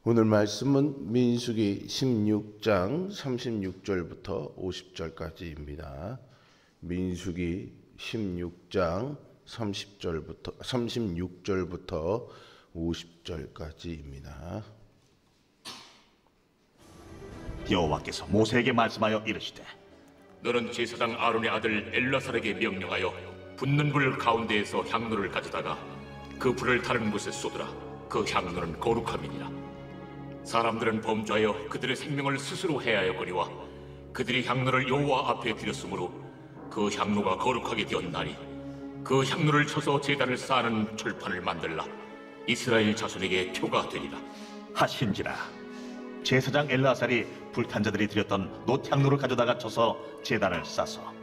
오늘 말씀은 민수기 16장 36절부터 50절까지입니다. 민수기 16장 36절부터 50절까지입니다. 여호와께서 모세에게 말씀하여 이르시되, 너는 제사장 아론의 아들 엘라살에게 명령하여 붙는 불 가운데에서 향로를 가져다가 그 불을 다른 곳에 쏟으라. 그 향로는 거룩함이니라. 사람들은 범죄하여 그들의 생명을 스스로 해하였거니와 그들이 향로를 여호와 앞에 드렸으므로 그 향로가 거룩하게 되었나니 그 향로를 쳐서 제단을 쌓는 철판을 만들라. 이스라엘 자손에게 표가 되리라 하신지라. 제사장 엘라살이 불탄 자들이 드렸던 놋향로를 가져다가 쳐서 제단을 싸서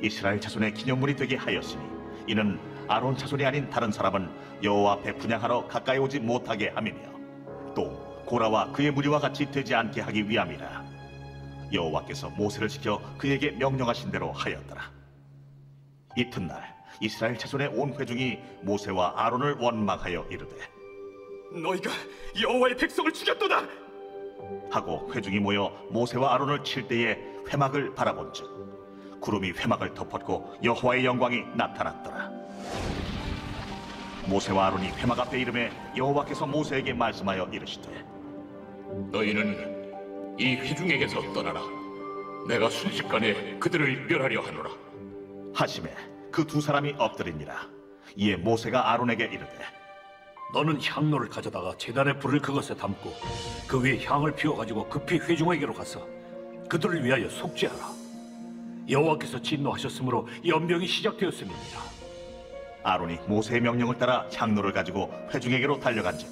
이스라엘 자손의 기념물이 되게 하였으니, 이는 아론 자손이 아닌 다른 사람은 여호와 앞에 분향하러 가까이 오지 못하게 함이며 또 고라와 그의 무리와 같이 되지 않게 하기 위함이라. 여호와께서 모세를 시켜 그에게 명령하신 대로 하였더라. 이튿날 이스라엘 자손의 온 회중이 모세와 아론을 원망하여 이르되, 너희가 여호와의 백성을 죽였도다 하고 회중이 모여 모세와 아론을 칠 때에 회막을 바라본즉 구름이 회막을 덮었고 여호와의 영광이 나타났더라. 모세와 아론이 회막 앞에 이름에 여호와께서 모세에게 말씀하여 이르시되, 너희는 이 회중에게서 떠나라. 내가 순식간에 그들을 멸하려 하노라 하시매 그 두 사람이 엎드리니라. 이에 모세가 아론에게 이르되, 너는 향로를 가져다가 제단의 불을 그것에 담고 그 위에 향을 피워가지고 급히 회중에게로 가서 그들을 위하여 속죄하라. 여호와께서 진노하셨으므로 연병이 시작되었음이니라. 아론이 모세의 명령을 따라 향로를 가지고 회중에게로 달려간즉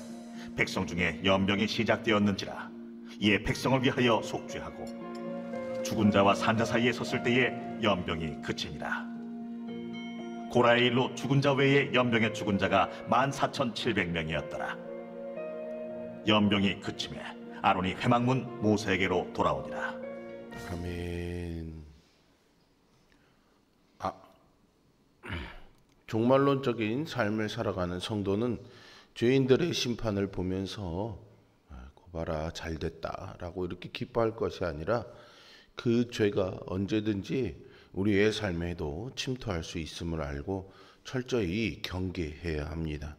백성 중에 연병이 시작되었는지라. 이에 백성을 위하여 속죄하고 죽은 자와 산자 사이에 섰을 때에 연병이 그치니라. 고라의 일로 죽은 자 외에 연병에 죽은 자가 14,700명이었더라. 연병이 그침에 아론이 회막문 모세에게로 돌아오니라. 아멘. 종말론적인 삶을 살아가는 성도는 죄인들의 심판을 보면서 고봐라 잘됐다 라고 이렇게 기뻐할 것이 아니라 그 죄가 언제든지 우리의 삶에도 침투할 수 있음을 알고 철저히 경계해야 합니다.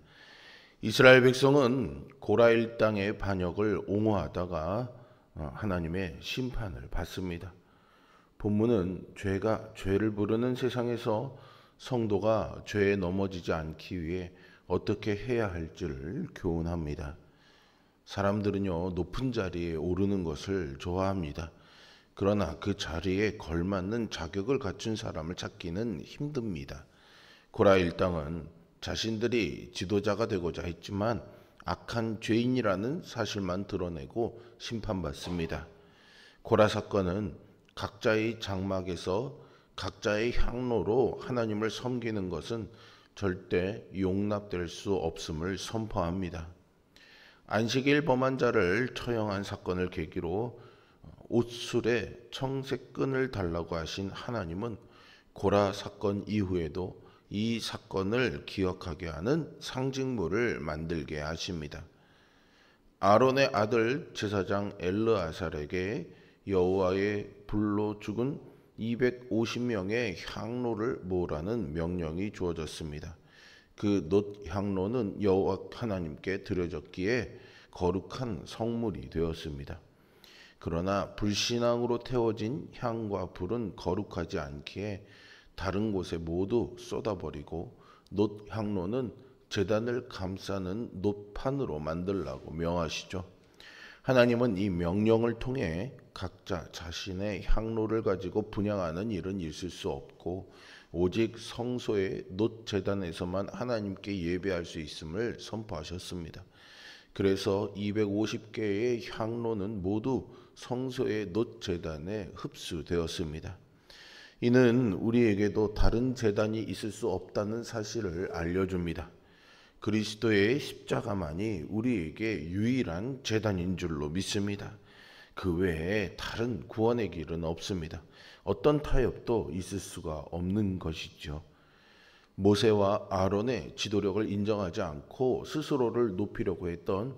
이스라엘 백성은 고라 일당의 반역을 옹호하다가 하나님의 심판을 받습니다. 본문은 죄가 죄를 부르는 세상에서 성도가 죄에 넘어지지 않기 위해 어떻게 해야 할지를 교훈합니다. 사람들은요, 높은 자리에 오르는 것을 좋아합니다. 그러나 그 자리에 걸맞는 자격을 갖춘 사람을 찾기는 힘듭니다. 고라 일당은 자신들이 지도자가 되고자 했지만 악한 죄인이라는 사실만 드러내고 심판받습니다. 고라 사건은 각자의 장막에서 각자의 향로로 하나님을 섬기는 것은 절대 용납될 수 없음을 선포합니다. 안식일 범한 자를 처형한 사건을 계기로 옷술에 청색끈을 달라고 하신 하나님은 고라 사건 이후에도 이 사건을 기억하게 하는 상징물을 만들게 하십니다. 아론의 아들 제사장 엘르아살에게 여호와의 불로 죽은 250명의 향로를 모으라는 명령이 주어졌습니다. 그 놋 향로는 여호와 하나님께 드려졌기에 거룩한 성물이 되었습니다. 그러나 불신앙으로 태워진 향과 불은 거룩하지 않기에 다른 곳에 모두 쏟아버리고 놋 향로는 제단을 감싸는 놋판으로 만들라고 명하시죠. 하나님은 이 명령을 통해 각자 자신의 향로를 가지고 분향하는 일은 있을 수 없고 오직 성소의 놋 제단에서만 하나님께 예배할 수 있음을 선포하셨습니다. 그래서 250개의 향로는 모두 성소의 놋 제단에 흡수되었습니다. 이는 우리에게도 다른 제단이 있을 수 없다는 사실을 알려줍니다. 그리스도의 십자가만이 우리에게 유일한 제단인 줄로 믿습니다. 그 외에 다른 구원의 길은 없습니다. 어떤 타협도 있을 수가 없는 것이죠. 모세와 아론의 지도력을 인정하지 않고 스스로를 높이려고 했던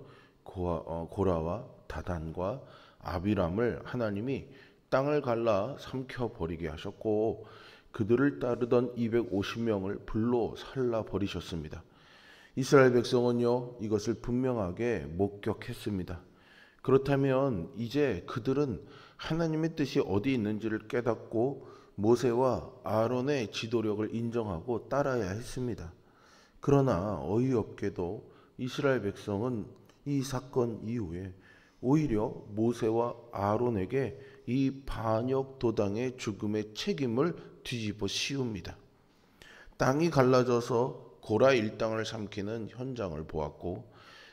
고라와 다단과 아비람을 하나님이 땅을 갈라 삼켜 버리게 하셨고 그들을 따르던 250명을 불로 살라 버리셨습니다. 이스라엘 백성은요 이것을 분명하게 목격했습니다. 그렇다면 이제 그들은 하나님의 뜻이 어디 있는지를 깨닫고 모세와 아론의 지도력을 인정하고 따라야 했습니다. 그러나 어이없게도 이스라엘 백성은 이 사건 이후에 오히려 모세와 아론에게 이 반역 도당의 죽음의 책임을 뒤집어 씌웁니다. 땅이 갈라져서 고라 일당을 삼키는 현장을 보았고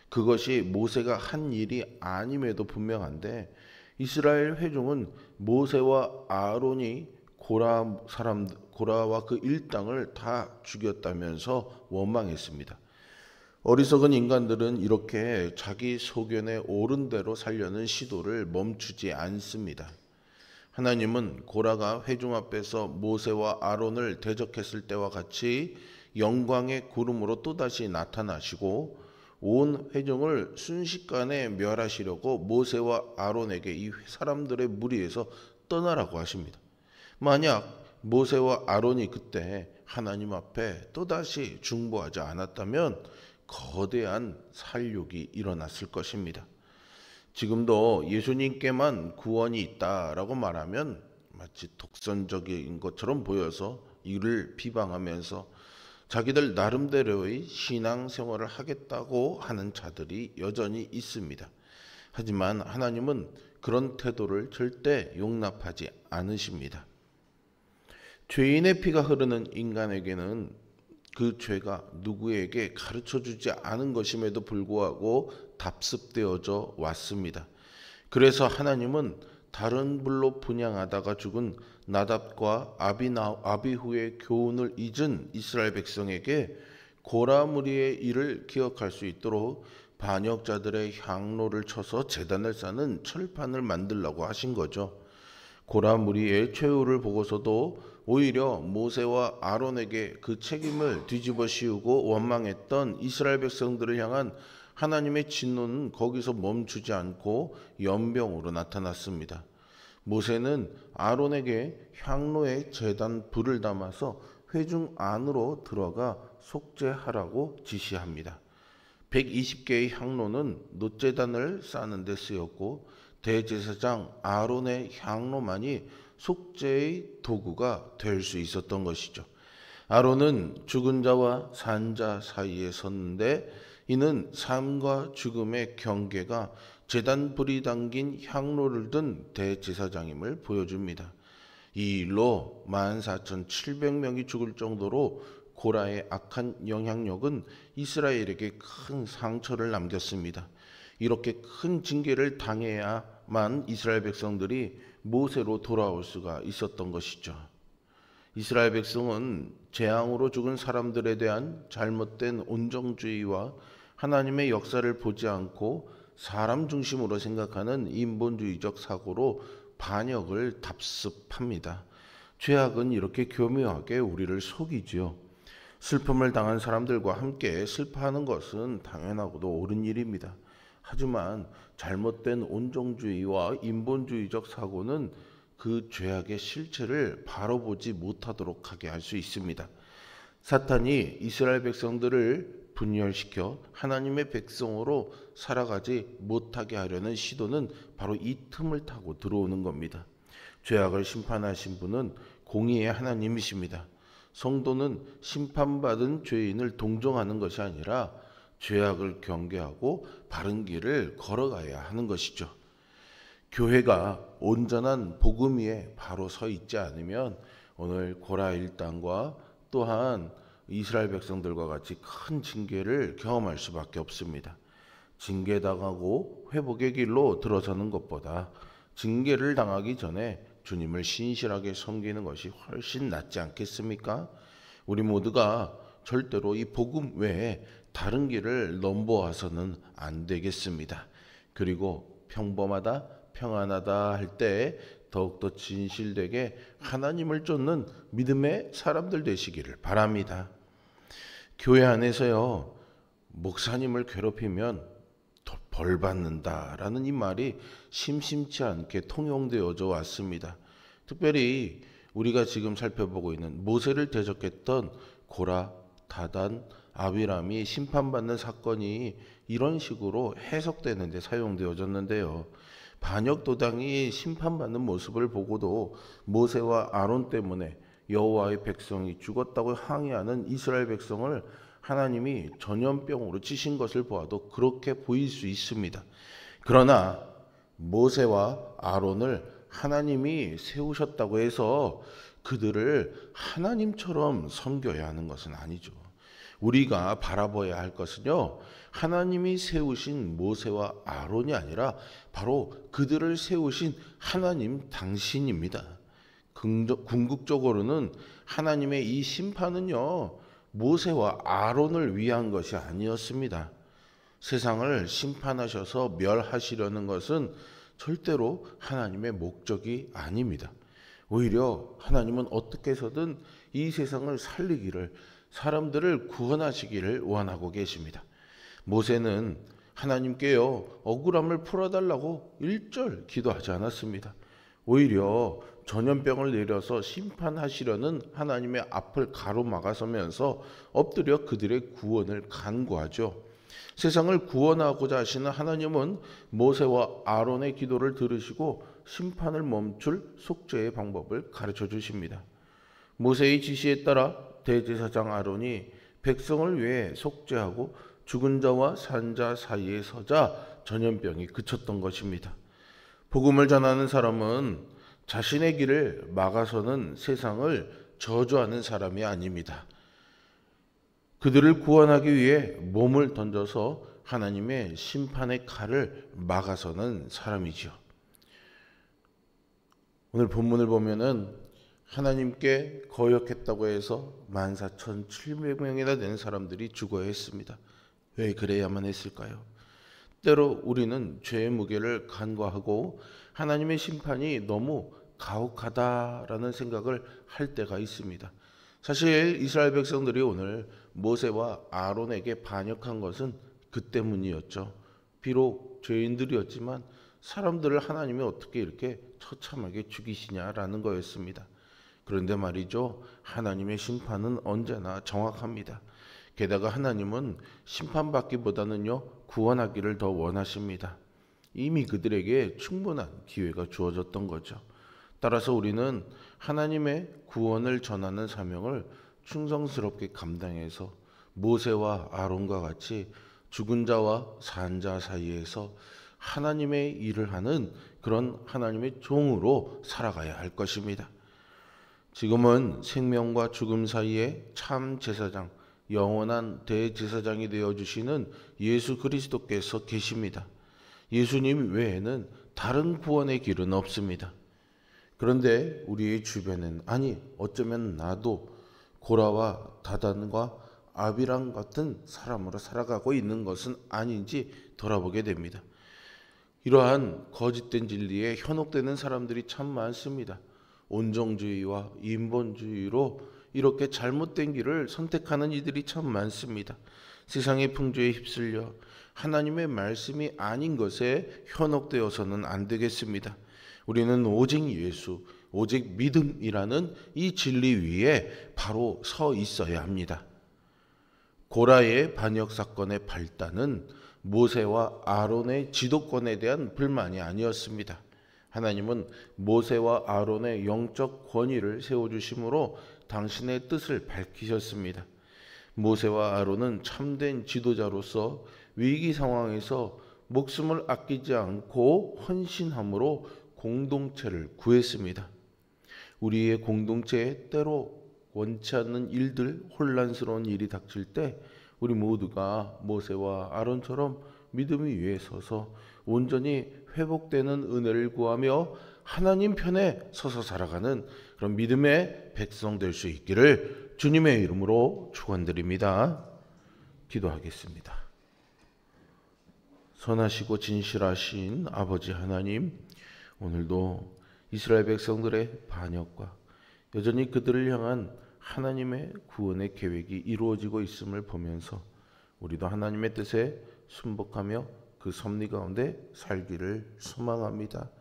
그것이 모세가 한 일이 아님에도 분명한데 이스라엘 회중은 모세와 아론이 고라와 그 일당을 다 죽였다면서 원망했습니다. 어리석은 인간들은 이렇게 자기 소견에 옳은 대로 살려는 시도를 멈추지 않습니다. 하나님은 고라가 회중 앞에서 모세와 아론을 대적했을 때와 같이 영광의 구름으로 또다시 나타나시고 온 회중을 순식간에 멸하시려고 모세와 아론에게 이 사람들의 무리에서 떠나라고 하십니다. 만약 모세와 아론이 그때 하나님 앞에 또다시 중보하지 않았다면 거대한 살육이 일어났을 것입니다. 지금도 예수님께만 구원이 있다라고 말하면 마치 독선적인 것처럼 보여서 이를 비방하면서 자기들 나름대로의 신앙생활을 하겠다고 하는 자들이 여전히 있습니다. 하지만 하나님은 그런 태도를 절대 용납하지 않으십니다. 죄인의 피가 흐르는 인간에게는 그 죄가 누구에게 가르쳐주지 않은 것임에도 불구하고 답습되어져 왔습니다. 그래서 하나님은 다른 불로 분향하다가 죽은 나답과 아비후의 교훈을 잊은 이스라엘 백성에게 고라 무리의 일을 기억할 수 있도록 반역자들의 향로를 쳐서 제단을 쌓는 철판을 만들라고 하신 거죠. 고라 무리의 최후를 보고서도 오히려 모세와 아론에게 그 책임을 뒤집어 씌우고 원망했던 이스라엘 백성들을 향한 하나님의 진노는 거기서 멈추지 않고 연병으로 나타났습니다. 모세는 아론에게 향로에 제단 불을 담아서 회중 안으로 들어가 속죄하라고 지시합니다. 120개의 향로는 놋제단을 쌓는 데 쓰였고 대제사장 아론의 향로만이 속죄의 도구가 될 수 있었던 것이죠. 아론은 죽은 자와 산 자 사이에 섰는데 이는 삶과 죽음의 경계가 제단 불이 담긴 향로를 든 대제사장임을 보여줍니다. 이 일로 14,700명이 죽을 정도로 고라의 악한 영향력은 이스라엘에게 큰 상처를 남겼습니다. 이렇게 큰 징계를 당해야만 이스라엘 백성들이 모세로 돌아올 수가 있었던 것이죠. 이스라엘 백성은 재앙으로 죽은 사람들에 대한 잘못된 온정주의와 하나님의 역사를 보지 않고 사람 중심으로 생각하는 인본주의적 사고로 반역을 답습합니다. 죄악은 이렇게 교묘하게 우리를 속이지요. 슬픔을 당한 사람들과 함께 슬퍼하는 것은 당연하고도 옳은 일입니다. 하지만 잘못된 온정주의와 인본주의적 사고는 그 죄악의 실체를 바로 보지 못하도록 하게 할 수 있습니다. 사탄이 이스라엘 백성들을 분열시켜 하나님의 백성으로 살아가지 못하게 하려는 시도는 바로 이 틈을 타고 들어오는 겁니다. 죄악을 심판하신 분은 공의의 하나님이십니다. 성도는 심판받은 죄인을 동정하는 것이 아니라 죄악을 경계하고 바른 길을 걸어가야 하는 것이죠. 교회가 온전한 복음 위에 바로 서 있지 않으면 오늘 고라 일당과 또한 이스라엘 백성들과 같이 큰 징계를 경험할 수밖에 없습니다. 징계당하고 회복의 길로 들어서는 것보다 징계를 당하기 전에 주님을 신실하게 섬기는 것이 훨씬 낫지 않겠습니까? 우리 모두가 절대로 이 복음 외에 다른 길을 넘보아서는 안 되겠습니다. 그리고 평범하다, 평안하다 할 때 더욱더 진실되게 하나님을 쫓는 믿음의 사람들 되시기를 바랍니다. 교회 안에서요, 목사님을 괴롭히면 벌 받는다라는 이 말이 심심치 않게 통용되어져 왔습니다. 특별히 우리가 지금 살펴보고 있는 모세를 대적했던 고라, 다단, 아비람이 심판받는 사건이 이런 식으로 해석되는 데 사용되어졌는데요. 반역도당이 심판받는 모습을 보고도 모세와 아론 때문에 여호와의 백성이 죽었다고 항의하는 이스라엘 백성을 하나님이 전염병으로 치신 것을 보아도 그렇게 보일 수 있습니다. 그러나 모세와 아론을 하나님이 세우셨다고 해서 그들을 하나님처럼 섬겨야 하는 것은 아니죠. 우리가 바라봐야 할 것은요, 하나님이 세우신 모세와 아론이 아니라 바로 그들을 세우신 하나님 당신입니다. 궁극적으로는 하나님의 이 심판은요, 모세와 아론을 위한 것이 아니었습니다. 세상을 심판하셔서 멸하시려는 것은 절대로 하나님의 목적이 아닙니다. 오히려 하나님은 어떻게 해서든 이 세상을 살리기를, 사람들을 구원하시기를 원하고 계십니다. 모세는 하나님께요, 억울함을 풀어달라고 일절 기도하지 않았습니다. 오히려 전염병을 내려서 심판하시려는 하나님의 앞을 가로막아서면서 엎드려 그들의 구원을 간구하죠. 세상을 구원하고자 하시는 하나님은 모세와 아론의 기도를 들으시고 심판을 멈출 속죄의 방법을 가르쳐 주십니다. 모세의 지시에 따라 대제사장 아론이 백성을 위해 속죄하고 죽은 자와 산 자 사이에 서자 전염병이 그쳤던 것입니다. 복음을 전하는 사람은 자신의 길을 막아서는 세상을 저주하는 사람이 아닙니다. 그들을 구원하기 위해 몸을 던져서 하나님의 심판의 칼을 막아서는 사람이지요. 오늘 본문을 보면은 하나님께 거역했다고 해서 14,700명이나 되는 사람들이 죽어야 했습니다. 왜 그래야만 했을까요? 때로 우리는 죄의 무게를 간과하고 하나님의 심판이 너무 가혹하다라는 생각을 할 때가 있습니다. 사실 이스라엘 백성들이 오늘 모세와 아론에게 반역한 것은 그 때문이었죠. 비록 죄인들이었지만 사람들을 하나님이 어떻게 이렇게 처참하게 죽이시냐라는 거였습니다. 그런데 말이죠, 하나님의 심판은 언제나 정확합니다. 게다가 하나님은 심판받기보다는요, 구원하기를 더 원하십니다. 이미 그들에게 충분한 기회가 주어졌던 거죠. 따라서 우리는 하나님의 구원을 전하는 사명을 충성스럽게 감당해서 모세와 아론과 같이 죽은 자와 산 자 사이에서 하나님의 일을 하는 그런 하나님의 종으로 살아가야 할 것입니다. 지금은 생명과 죽음 사이에 참 제사장, 영원한 대제사장이 되어주시는 예수 그리스도께서 계십니다. 예수님 외에는 다른 구원의 길은 없습니다. 그런데 우리의 주변엔, 아니 어쩌면 나도 고라와 다단과 아비람 같은 사람으로 살아가고 있는 것은 아닌지 돌아보게 됩니다. 이러한 거짓된 진리에 현혹되는 사람들이 참 많습니다. 온정주의와 인본주의로 이렇게 잘못된 길을 선택하는 이들이 참 많습니다. 세상의 풍조에 휩쓸려 하나님의 말씀이 아닌 것에 현혹되어서는 안 되겠습니다. 우리는 오직 예수, 오직 믿음이라는 이 진리 위에 바로 서 있어야 합니다. 고라의 반역 사건의 발단은 모세와 아론의 지도권에 대한 불만이 아니었습니다. 하나님은 모세와 아론의 영적 권위를 세워주심으로 당신의 뜻을 밝히셨습니다. 모세와 아론은 참된 지도자로서 위기 상황에서 목숨을 아끼지 않고 헌신함으로 공동체를 구했습니다. 우리의 공동체에 때로 원치 않는 일들, 혼란스러운 일이 닥칠 때 우리 모두가 모세와 아론처럼 믿음 위에 서서 온전히 회복되는 은혜를 구하며 하나님 편에 서서 살아가는 그런 믿음의 백성 될 수 있기를 주님의 이름으로 축원드립니다. 기도하겠습니다. 선하시고 진실하신 아버지 하나님, 오늘도 이스라엘 백성들의 반역과 여전히 그들을 향한 하나님의 구원의 계획이 이루어지고 있음을 보면서 우리도 하나님의 뜻에 순복하며 그 섭리 가운데 살기를 소망합니다.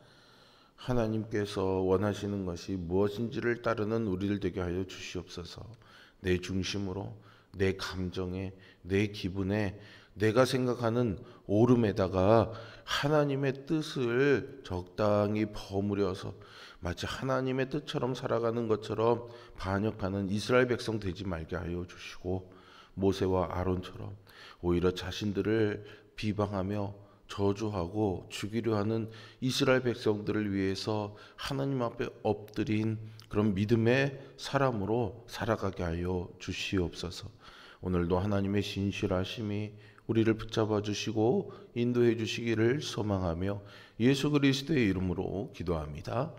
하나님께서 원하시는 것이 무엇인지를 따르는 우리들 되게 하여 주시옵소서. 내 중심으로, 내 감정에, 내 기분에, 내가 생각하는 오름에다가 하나님의 뜻을 적당히 버무려서 마치 하나님의 뜻처럼 살아가는 것처럼 반역하는 이스라엘 백성 되지 말게 하여 주시고, 모세와 아론처럼 오히려 자신들을 비방하며 저주하고 죽이려 하는 이스라엘 백성들을 위해서 하나님 앞에 엎드린 그런 믿음의 사람으로 살아가게 하여 주시옵소서. 오늘도 하나님의 신실하심이 우리를 붙잡아 주시고 인도해 주시기를 소망하며 예수 그리스도의 이름으로 기도합니다.